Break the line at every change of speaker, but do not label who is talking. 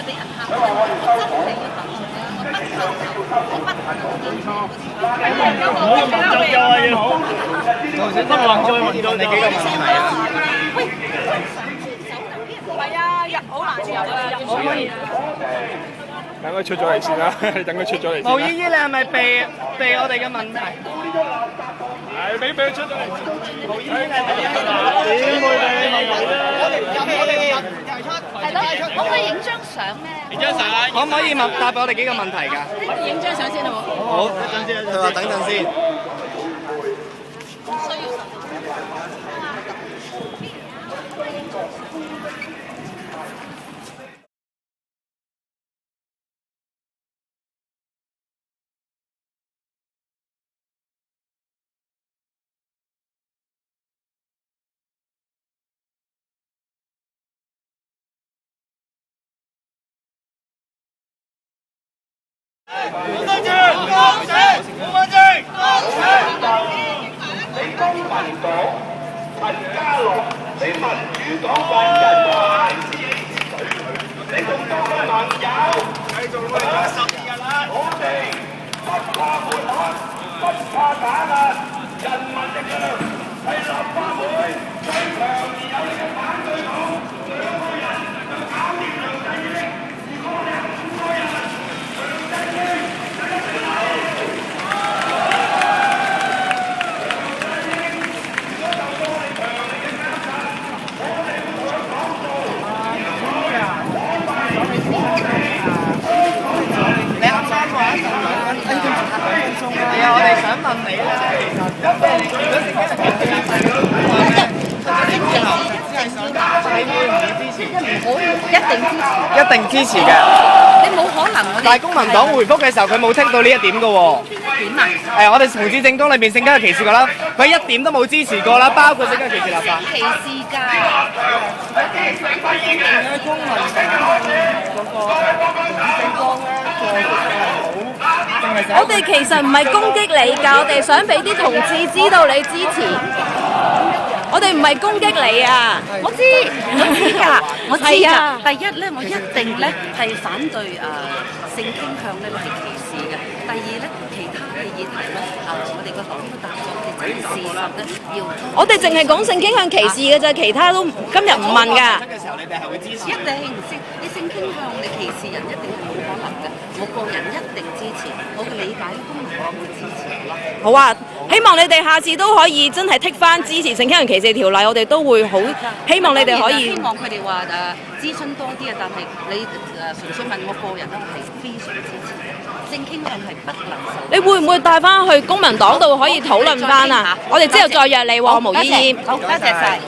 俾人嚇，我真係要投訴嘅，我不投訴，
你幾個問題啊？
喂，係啊，入好難入啊，可唔可以？
等佢出咗嚟先啦，你等佢出咗嚟先啦。
毛姨姨，你係咪避我哋嘅問題？
係俾佢出咗嚟。
毛姨姨，你係咪避？
係咯，可唔可以影張相咧？
可唔可以答我哋幾個問題㗎？
影張相先好冇？
好，佢話等陣先。
你公民黨陳家樂，你民主黨份人和顏之水，你咁多嘅盟友，繼續為咗12日啦！我哋不怕抹黑，不怕打壓，人民力量係立法會最強而有力嘅反對黨，兩個人就搞掂梁振英。如果我哋係5個人，梁振英就一定係。
係啊，我哋想問你咧，你會唔會支持？一定支持嘅。
你冇可能我哋。
但係公民黨回覆嘅時候，佢冇剔到呢一點嘅喎。
點啊？
我哋同志政綱裏邊性傾向歧視過啦，佢一點都冇支持過啦，包括性傾向歧視立法。
歧視㗎。
公民黨嗰個政綱咧，
我哋其實唔係攻擊你㗎，我哋想俾啲同志知道你支持。我哋唔係攻擊你啊！
我知㗎，我知㗎。第一咧，我一定咧係反對性傾向咧係歧視嘅。第二咧，其他嘅議題咧我哋個黨都答咗，我哋真係事實咧要。
我哋淨係講性傾向歧視嘅啫，其他都今日唔問㗎。
嘅時候，你哋係會支持。
一定你性傾向你歧視人一定係冇可能嘅。我個人一定支持，我嘅理解公民黨會支持咯。
好啊，希望你哋下次都可以真係剔翻支持性傾向歧視條例，我哋都會好希望你哋可以。
希望佢哋話諮詢多啲啊，但係你純粹問我個人咧，我係非常支持嘅。性傾向係不能受。
你會唔會帶翻去公民黨度可以討論翻啊？我哋之後再約你喎，毛姨姨。
好，多謝晒。